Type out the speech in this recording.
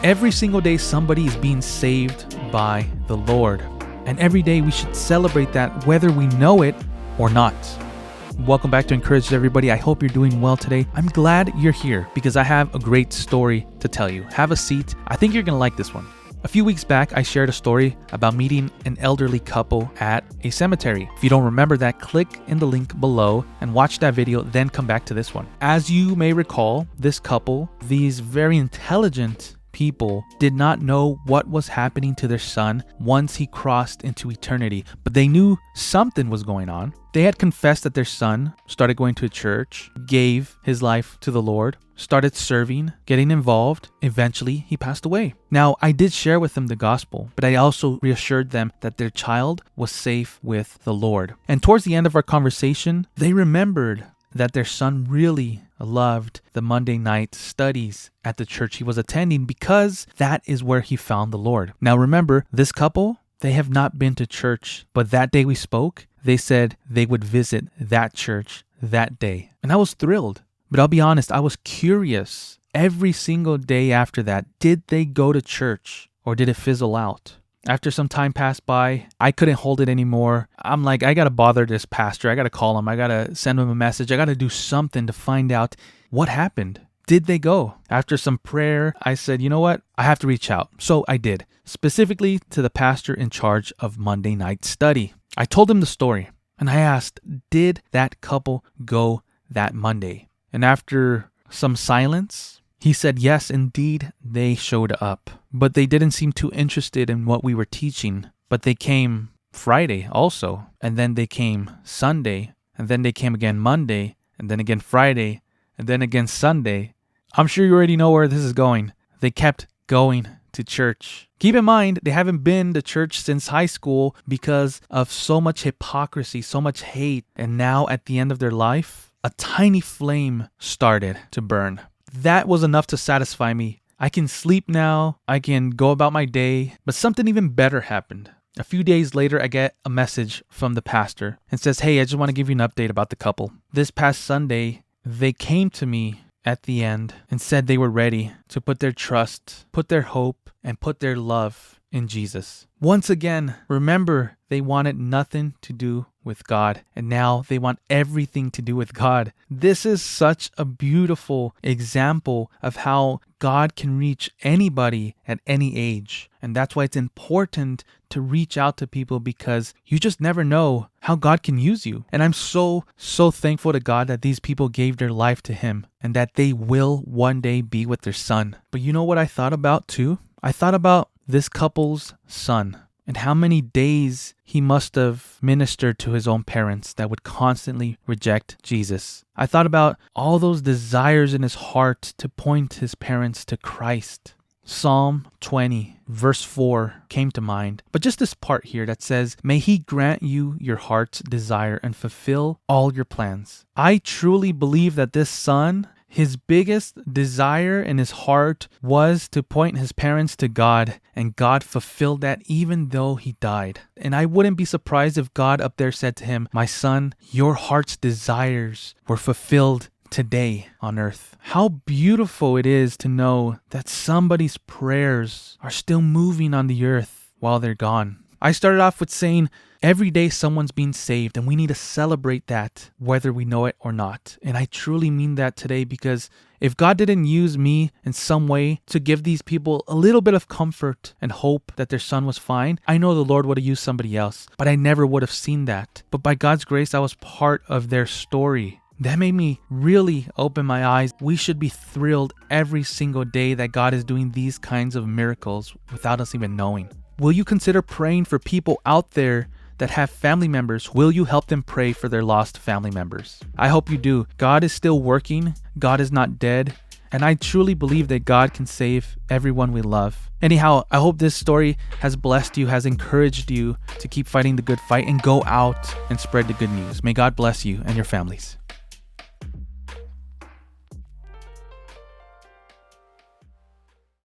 Every single day, somebody is being saved by the Lord. And every day we should celebrate that whether we know it or not. Welcome back to Encourage Everybody. I hope you're doing well today. I'm glad you're here because I have a great story to tell you. Have a seat. I think you're going to like this one. A few weeks back, I shared a story about meeting an elderly couple at a cemetery. If you don't remember that, click in the link below and watch that video, then come back to this one. As you may recall, this couple, these very intelligent people, did not know what was happening to their son once he crossed into eternity, but they knew something was going on. They had confessed that their son started going to a church, gave his life to the Lord, started serving, getting involved. Eventually, he passed away. Now, I did share with them the gospel, but I also reassured them that their child was safe with the Lord. And towards the end of our conversation, they remembered that their son really loved the Monday night studies at the church he was attending because that is where he found the Lord. Now remember, this couple, they have not been to church, but that day we spoke, they said they would visit that church that day. And I was thrilled. But I'll be honest, I was curious. Every single day after that, did they go to church or did it fizzle out? After some time passed by, I couldn't hold it anymore. I'm like, I got to bother this pastor. I got to call him. I got to send him a message. I got to do something to find out what happened. Did they go? After some prayer, I said, you know what? I have to reach out. So I did, specifically to the pastor in charge of Monday night study. I told him the story and I asked, did that couple go that Monday? And after some silence, he said, yes, indeed, they showed up, but they didn't seem too interested in what we were teaching. But they came Friday also, and then they came Sunday, and then they came again Monday, and then again Friday, and then again Sunday. I'm sure you already know where this is going. They kept going to church. Keep in mind, they haven't been to church since high school because of so much hypocrisy, so much hate, and now at the end of their life, a tiny flame started to burn. That was enough to satisfy me. I can sleep now. I can go about my day. But something even better happened. A few days later, I get a message from the pastor and says, hey, I just want to give you an update about the couple. This past Sunday, they came to me at the end and said they were ready to put their trust, put their hope, and put their love in Jesus. Once again, remember, they wanted nothing to do with God, and now they want everything to do with God. This is such a beautiful example of how God can reach anybody at any age. And that's why it's important to reach out to people, because you just never know how God can use you. And I'm so thankful to God that these people gave their life to Him and that they will one day be with their son. But you know what I thought about too? I thought about this couple's son and how many days he must have ministered to his own parents that would constantly reject Jesus. I thought about all those desires in his heart to point his parents to Christ. Psalm 20, verse 4 came to mind, but just this part here that says, may He grant you your heart's desire and fulfill all your plans. I truly believe that this son, his biggest desire in his heart was to point his parents to God, and God fulfilled that even though he died. And I wouldn't be surprised if God up there said to him, my son, your heart's desires were fulfilled today on earth. How beautiful it is to know that somebody's prayers are still moving on the earth while they're gone. I started off with saying every day someone's being saved, and we need to celebrate that whether we know it or not. And I truly mean that today, because if God didn't use me in some way to give these people a little bit of comfort and hope that their son was fine, I know the Lord would have used somebody else, but I never would have seen that. But by God's grace, I was part of their story. That made me really open my eyes. We should be thrilled every single day that God is doing these kinds of miracles without us even knowing. Will you consider praying for people out there that have family members? Will you help them pray for their lost family members? I hope you do. God is still working. God is not dead. And I truly believe that God can save everyone we love. Anyhow, I hope this story has blessed you, has encouraged you to keep fighting the good fight and go out and spread the good news. May God bless you and your families.